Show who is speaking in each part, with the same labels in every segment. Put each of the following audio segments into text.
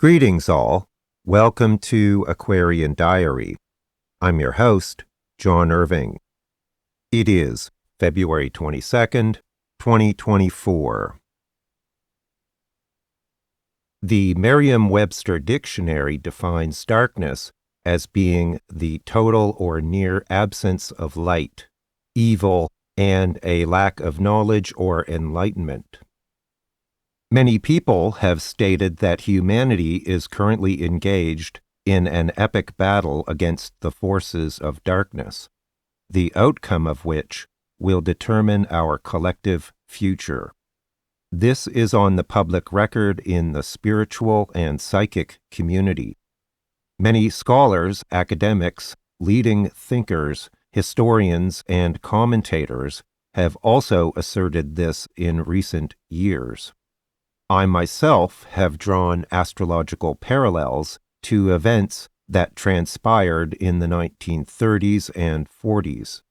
Speaker 1: Greetings all. Welcome to Aquarian Diary. I'm your host, John Irving. It is February 22nd, 2024. The Merriam-Webster Dictionary defines darkness as being the total or near absence of light, evil, and a lack of knowledge or enlightenment. Many people have stated that humanity is currently engaged in an epic battle against the forces of darkness, the outcome of which will determine our collective future. This is on the public record in the spiritual and psychic community. Many scholars, academics, leading thinkers, historians, and commentators have also asserted this in recent years. I myself have drawn astrological parallels to events that transpired in the 1930s and 40s.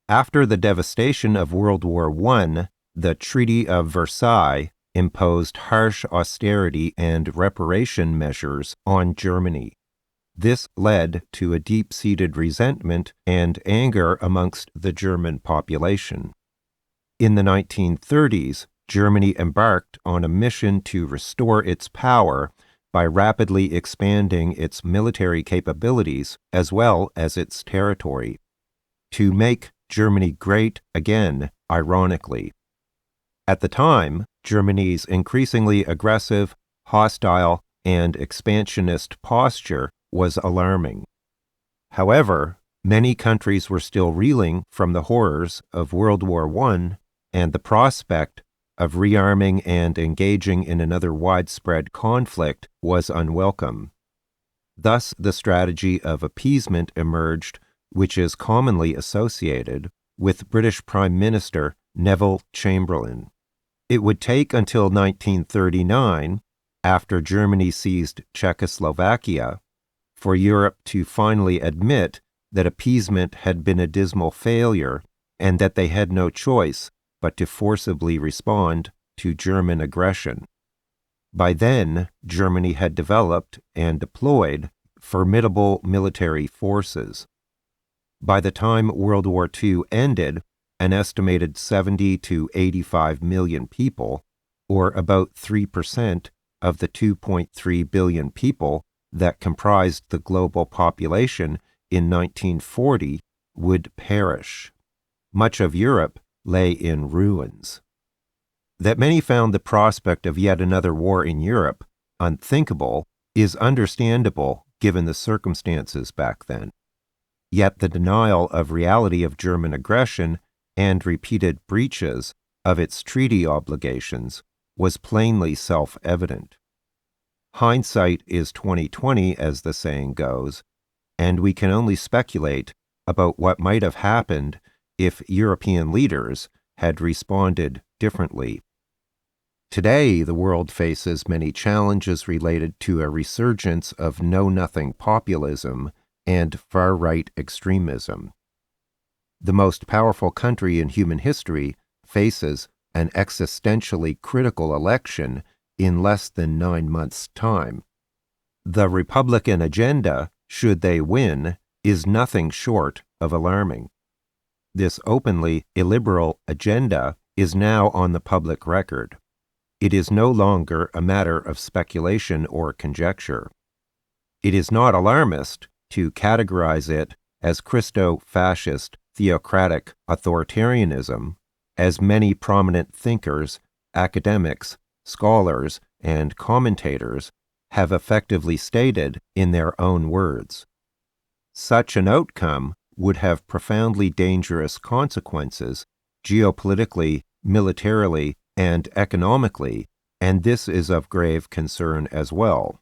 Speaker 1: After the devastation of World War I, the Treaty of Versailles imposed harsh austerity and reparation measures on Germany. This led to a deep-seated resentment and anger amongst the German population. In the 1930s, Germany embarked on a mission to restore its power by rapidly expanding its military capabilities as well as its territory. To make Germany great again, ironically. At the time, Germany's increasingly aggressive, hostile, and expansionist posture was alarming. However, many countries were still reeling from the horrors of World War I, and the prospect of rearming and engaging in another widespread conflict was unwelcome. Thus, the strategy of appeasement emerged, which is commonly associated with British Prime Minister Neville Chamberlain. It would take until 1939, after Germany seized Czechoslovakia, for Europe to finally admit that appeasement had been a dismal failure and that they had no choice but to forcibly respond to German aggression. By then, Germany had developed and deployed formidable military forces. By the time World War II ended, an estimated 70 to 85 million people, or about 3% of the 2.3 billion people that comprised the global population in 1940, would perish. Much of Europe lay in ruins. That many found the prospect of yet another war in Europe unthinkable is understandable given the circumstances back then. Yet the denial of reality of German aggression and repeated breaches of its treaty obligations was plainly self-evident. Hindsight is 20/20, as the saying goes, and we can only speculate about what might have happened if European leaders had responded differently. Today, the world faces many challenges related to a resurgence of know-nothing populism and far-right extremism. The most powerful country in human history faces an existentially critical election in less than 9 months' time. The Republican agenda, should they win, is nothing short of alarming. This openly illiberal agenda is now on the public record. It is no longer a matter of speculation or conjecture. It is not alarmist to categorize it as Christo-fascist theocratic authoritarianism, as many prominent thinkers, academics, scholars, and commentators have effectively stated in their own words. Such an outcome would have profoundly dangerous consequences geopolitically, militarily, and economically, and this is of grave concern as well.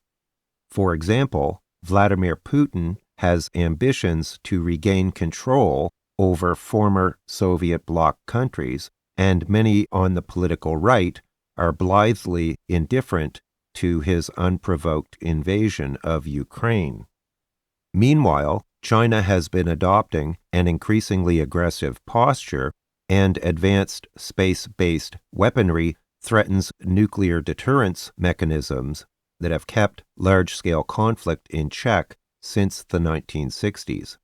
Speaker 1: For example, Vladimir Putin has ambitions to regain control over former Soviet bloc countries, and many on the political right are blithely indifferent to his unprovoked invasion of Ukraine. Meanwhile, China has been adopting an increasingly aggressive posture, and advanced space-based weaponry threatens nuclear deterrence mechanisms that have kept large-scale conflict in check since the 1960s.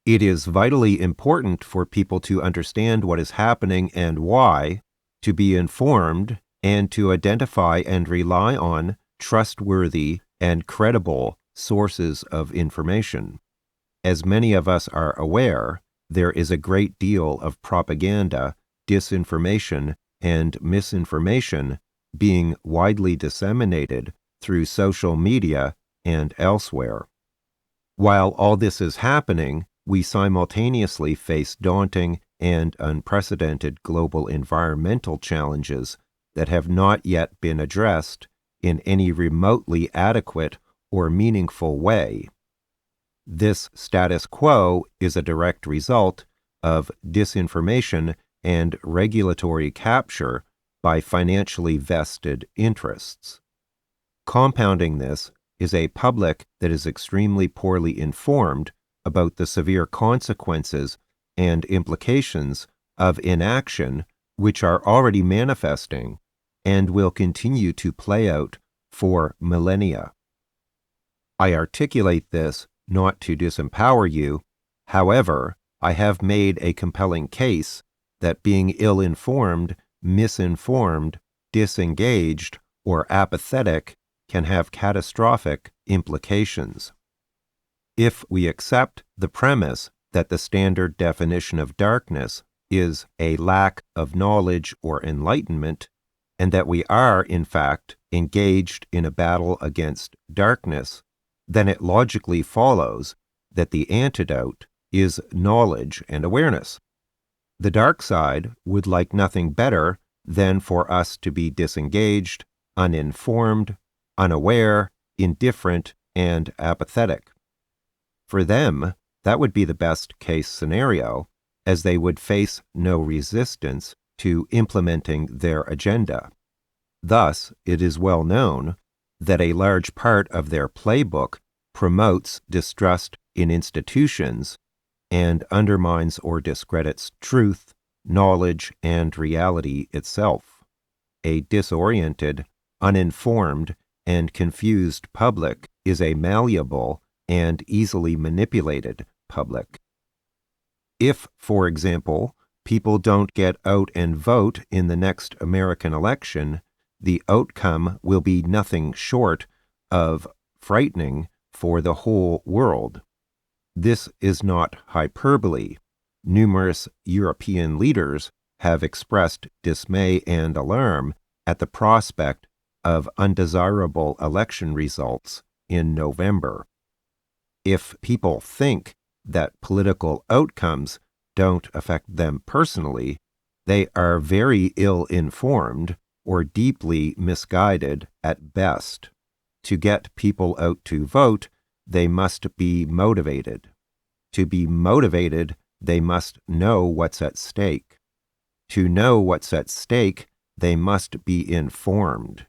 Speaker 1: It is vitally important for people to understand what is happening and why, to be informed, and to identify and rely on trustworthy and credible sources of information. As many of us are aware, there is a great deal of propaganda, disinformation, and misinformation being widely disseminated through social media and elsewhere. While all this is happening, we simultaneously face daunting and unprecedented global environmental challenges that have not yet been addressed in any remotely adequate or meaningful way. This status quo is a direct result of disinformation and regulatory capture by financially vested interests. Compounding this is a public that is extremely poorly informed about the severe consequences and implications of inaction, which are already manifesting and will continue to play out for millennia. I articulate this not to disempower you. However, I have made a compelling case that being ill-informed, misinformed, disengaged, or apathetic can have catastrophic implications. If we accept the premise that the standard definition of darkness is a lack of knowledge or enlightenment, and that we are, in fact, engaged in a battle against darkness, then it logically follows that the antidote is knowledge and awareness. The dark side would like nothing better than for us to be disengaged, uninformed, unaware, indifferent, and apathetic. For them, that would be the best case scenario, as they would face no resistance to implementing their agenda. Thus, it is well known that a large part of their playbook promotes distrust in institutions and undermines or discredits truth, knowledge, and reality itself. A disoriented, uninformed, and confused public is a malleable and easily manipulated public. If, for example, people don't get out and vote in the next American election, the outcome will be nothing short of frightening for the whole world. This is not hyperbole. Numerous European leaders have expressed dismay and alarm at the prospect of undesirable election results in November. If people think that political outcomes don't affect them personally, they are very ill-informed or deeply misguided at best. To get people out to vote, they must be motivated. To be motivated, they must know what's at stake. To know what's at stake, they must be informed.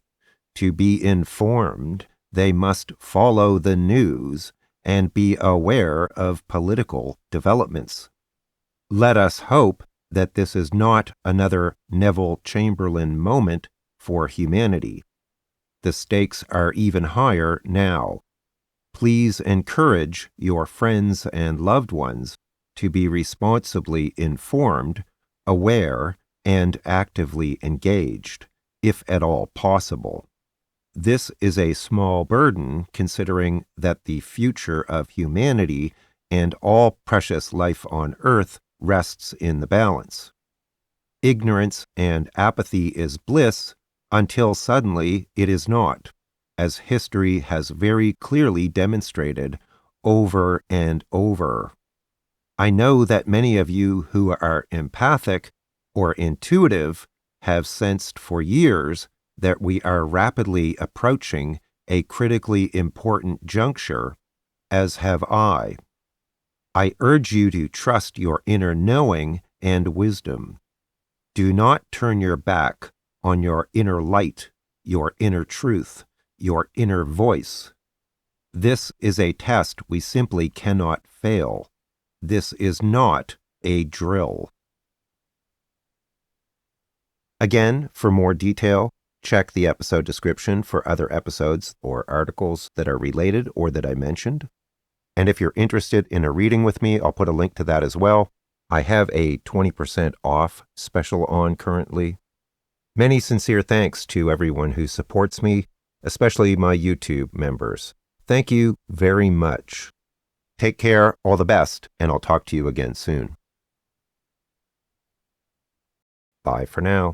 Speaker 1: To be informed, they must follow the news and be aware of political developments. Let us hope that this is not another Neville Chamberlain moment for humanity. The stakes are even higher now. Please encourage your friends and loved ones to be responsibly informed, aware, and actively engaged, if at all possible. This is a small burden considering that the future of humanity and all precious life on earth rests in the balance. Ignorance and apathy is bliss until suddenly it is not, as history has very clearly demonstrated over and over. I know that many of you who are empathic or intuitive have sensed for years that we are rapidly approaching a critically important juncture, as have I. I urge you to trust your inner knowing and wisdom. Do not turn your back on your inner light, your inner truth, your inner voice. This is a test we simply cannot fail. This is not a drill. Again, for more detail, check the episode description for other episodes or articles that are related or that I mentioned. And if you're interested in a reading with me, I'll put a link to that as well. I have a 20% off special on currently. Many sincere thanks to everyone who supports me, especially my YouTube members. Thank you very much. Take care, all the best, and I'll talk to you again soon. Bye for now.